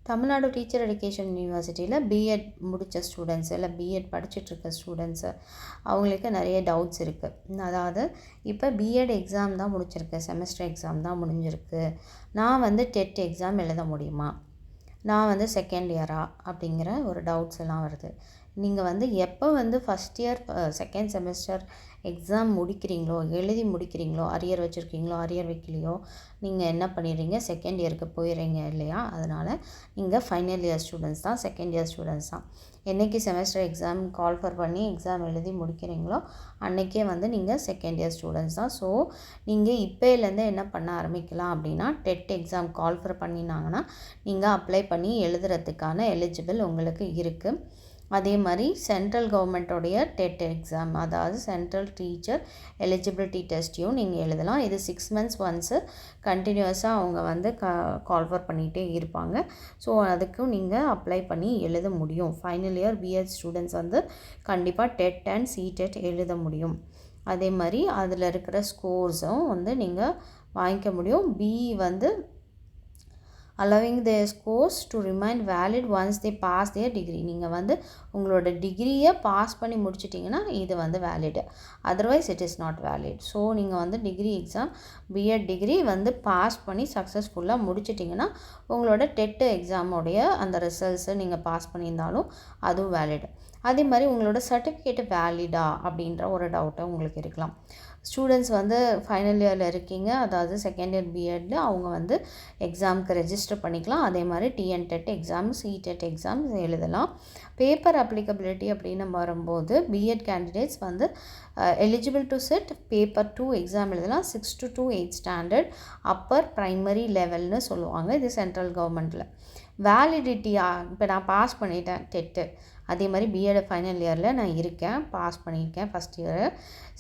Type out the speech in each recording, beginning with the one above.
Tamil Nadu teacher education யூனிவர்சிட்டியில் BEd முடித்த students இல்லை பிஎட் படிச்சுட்ருக்க ஸ்டூடெண்ட்ஸு அவங்களுக்கு நிறைய டவுட்ஸ் இருக்குது. அதாவது இப்போ பிஎட் எக்ஸாம் தான் முடிச்சிருக்கு, செமஸ்டர் எக்ஸாம் தான் முடிஞ்சிருக்கு, நான் வந்து டெட் எக்ஸாம் எழுத முடியுமா, நான் வந்து செகண்ட் இயரா அப்படிங்கிற ஒரு டவுட்ஸ் எல்லாம் வருது. நீங்கள் வந்து எப்போ வந்து first year second semester exam முடிக்கிறீங்களோ, எழுதி முடிக்கிறீங்களோ, அரியர் வச்சுருக்கீங்களோ அரியர் வைக்கலையோ, நீங்கள் என்ன பண்ணிடுறீங்க, செகண்ட் இயருக்கு போயிடுறீங்க இல்லையா. அதனால் நீங்கள் ஃபைனல் இயர் ஸ்டூடெண்ட்ஸ் தான், செகண்ட் இயர் ஸ்டூடெண்ட்ஸ் தான். என்றைக்கு செமஸ்டர் எக்ஸாம் கால்ஃபர் பண்ணி எக்ஸாம் எழுதி முடிக்கிறீங்களோ அன்றைக்கே வந்து நீங்கள் செகண்ட் இயர் ஸ்டூடெண்ட்ஸ் தான். ஸோ நீங்கள் இப்போலேருந்து என்ன பண்ண ஆரம்பிக்கலாம் அப்படின்னா, டெட் எக்ஸாம் கால்ஃபர் பண்ணினாங்கன்னா நீங்கள் அப்ளை பண்ணி எழுதுறதுக்கான எலிஜிபிள் உங்களுக்கு இருக்குது. அதே மாதிரி சென்ட்ரல் கவர்மெண்ட்டோடைய டெட் எக்ஸாம், அதாவது சென்ட்ரல் டீச்சர் எலிஜிபிலிட்டி டெஸ்ட்டையும் நீங்கள் எழுதலாம். இது 6 months ஒன்ஸு கண்டினியூஸாக அவங்க வந்து கால்ஃபர் பண்ணிகிட்டே இருப்பாங்க. ஸோ அதுக்கும் நீங்கள் அப்ளை பண்ணி எழுத முடியும். ஃபைனல் இயர் பிஎட் ஸ்டூடெண்ட்ஸ் வந்து கண்டிப்பாக டெட் அண்ட் சிடெட் எழுத முடியும். அதே மாதிரி அதில் இருக்கிற ஸ்கோர்ஸும் வந்து நீங்கள் வாங்கிக்க முடியும். பிஇ வந்து allowing their scores to remain valid once they pass their degree. நீங்கள் வந்து உங்களோட டிகிரியை பாஸ் பண்ணி முடிச்சிட்டிங்கன்னா இது வந்து valid, otherwise it is not valid. So நீங்கள் வந்து டிகிரி எக்ஸாம் பிஎட் டிகிரி வந்து பாஸ் பண்ணி சக்ஸஸ்ஃபுல்லாக முடிச்சிட்டிங்கன்னா உங்களோட டெட்டு எக்ஸாமோடைய அந்த ரிசல்ட்ஸை நீங்கள் பாஸ் பண்ணியிருந்தாலும் அதுவும் வேலிடு. அதே மாதிரி உங்களோட சர்டிஃபிகேட்டு வேலிடா அப்படின்ற ஒரு டவுட்டை உங்களுக்கு இருக்கலாம். ஸ்டூடெண்ட்ஸ் வந்து ஃபைனல் இயரில் இருக்கீங்க, அதாவது செகண்ட் இயர் பிஎட்டில் அவங்க வந்து எக்ஸாமுக்கு ரெஜிஸ்டர் பண்ணிக்கலாம். அதே மாதிரி TN TET exam, CTET exam எழுதலாம். பேப்பர் அப்ளிகபிலிட்டி அப்படின்னு வரும்போது பிஎட் கேண்டிடேட்ஸ் வந்து eligible to set paper 2 exam எழுதலாம். 6 to 8 ஸ்டாண்டர்ட் அப்பர் ப்ரைமரி லெவல்னு சொல்லுவாங்க. இது சென்ட்ரல் கவர்மெண்ட்டில். வேலிடிட்டியாக இப்போ நான் பாஸ் பண்ணிட்டேன் டெட்டு, அதே மாதிரி பிஎட் ஃபைனல் இயரில் நான் இருக்கேன், பாஸ் பண்ணியிருக்கேன் ஃபஸ்ட் இயரு,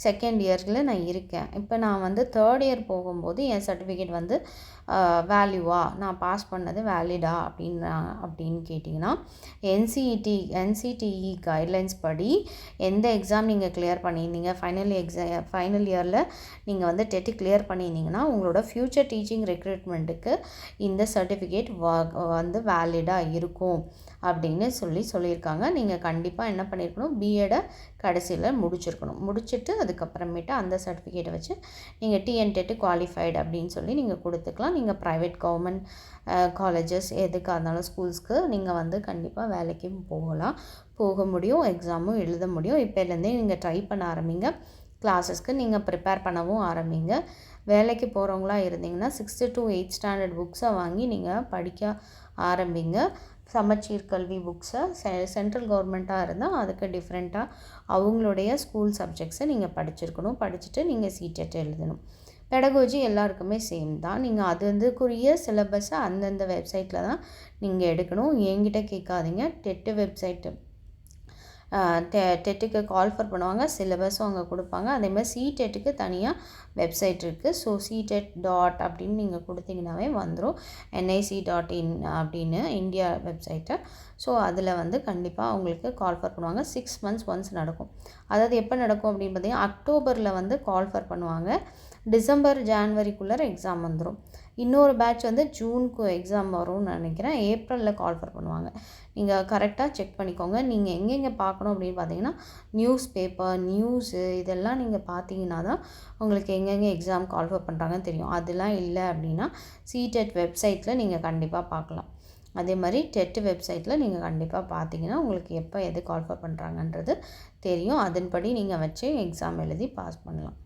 செகண்ட் இயரில் நான் இருக்கேன். இப்போ நான் வந்து தேர்ட் இயர் போகும்போது என் சர்டிஃபிகேட் வந்து வேல்யூவா, நான் பாஸ் பண்ணது வேலிடா அப்படின்னு கேட்டிங்கன்னா என்சிடிஇ கைட்லைன்ஸ் படி எந்த எக்ஸாம் நீங்கள் கிளியர் பண்ணியிருந்தீங்க, ஃபைனல் இயரில் நீங்கள் வந்து டெட்டு கிளியர் பண்ணியிருந்தீங்கன்னா உங்களோட ஃப்யூச்சர் டீச்சிங் ரெக்ரூட்மெண்ட்டுக்கு இந்த சர்டிஃபிகேட் வந்து வேலிடாக இருக்கும் அப்படின்னு சொல்லியிருக்காங்க. நீங்கள் கண்டிப்பாக என்ன பண்ணியிருக்கணும், பிஎடை கடைசியில் முடிச்சுட்டு அதுக்கப்புறமேட்டு அந்த சர்டிஃபிகேட்டை வச்சு நீங்கள் டிஎன் டெட்டு குவாலிஃபைடு அப்படின்னு சொல்லி நீங்கள் கொடுத்துக்கலாம். நீங்கள் ப்ரைவேட் கவர்மெண்ட் காலேஜஸ் எதுக்காக இருந்தாலும் ஸ்கூல்ஸ்க்கு நீங்கள் வந்து கண்டிப்பாக வேலைக்கும் போக முடியும், எக்ஸாமும் எழுத முடியும். இப்போலேருந்தே நீங்கள் ட்ரை பண்ண ஆரம்பிங்க, கிளாஸஸ்க்கு நீங்கள் ப்ரிப்பேர் பண்ணவும் ஆரம்பிங்க. வேலைக்கு போகிறவங்களா இருந்தீங்கன்னா 6 to 8 ஸ்டாண்டர்ட் புக்ஸை வாங்கி நீங்கள் படிக்க ஆரம்பிங்க. சமச்சீர் கல்வி புக்ஸை சென்ட்ரல் கவர்மெண்ட்டாக இருந்தால் அதுக்கு டிஃப்ரெண்ட்டாக அவங்களுடைய ஸ்கூல் சப்ஜெக்ட்ஸை நீங்கள் படிச்சுட்டு நீங்கள் சிடெட் எழுதணும். பெடகோஜி எல்லாருக்குமே சேம் தான். நீங்கள் அது வந்துக்குரிய சிலபஸை அந்தந்த வெப்சைட்டில் தான் நீங்கள் எடுக்கணும். என்கிட்ட கேட்காதீங்க. டெட்டு வெப்சைட்டு டெட்டுக்கு கால்ஃபர் பண்ணுவாங்க, சிலபஸும் அங்கே கொடுப்பாங்க. அதேமாதிரி சிடெட்டுக்கு தனியாக வெப்சைட் இருக்குது. ஸோ சிடெட் அப்படின்னு நீங்கள் கொடுத்தீங்கன்னாவே வந்துடும். nic.in அப்படின்னு இந்தியா வெப்சைட்டை. ஸோ அதில் வந்து கண்டிப்பாக உங்களுக்கு கால்ஃபர் பண்ணுவாங்க. 6 months ஒன்ஸ் நடக்கும். அதாவது எப்போ நடக்கும் அப்படின்னு பார்த்தீங்கன்னா அக்டோபரில் வந்து கால்ஃபர் பண்ணுவாங்க, டிசம்பர் ஜான்வரிக்குள்ளே எக்ஸாம் வந்துடும். இன்னொரு பேட்ச் வந்து ஜூனுக்கு எக்ஸாம் வரும்னு நினைக்கிறேன், ஏப்ரலில் கால்ஃபர் பண்ணுவாங்க. நீங்கள் கரெக்டாக செக் பண்ணிக்கோங்க. நீங்கள் எங்கெங்கே பார்க்கணும் அப்படின்னு பார்த்தீங்கன்னா நியூஸு இதெல்லாம் நீங்கள் பார்த்தீங்கன்னா தான் உங்களுக்கு எங்கெங்கே எக்ஸாம் கால்ஃபர் பண்ணுறாங்கன்னு தெரியும். அதெல்லாம் இல்லை அப்படின்னா சிடெட் வெப்சைட்டில் நீங்கள் கண்டிப்பாக பார்க்கலாம். அதே மாதிரி டெட்டு வெப்சைட்டில் நீங்கள் கண்டிப்பாக பார்த்தீங்கன்னா உங்களுக்கு எப்போ எது கால்ஃபர் பண்ணுறாங்கன்றது தெரியும். அதன்படி நீங்கள் வச்சு எக்ஸாம் எழுதி பாஸ் பண்ணலாம்.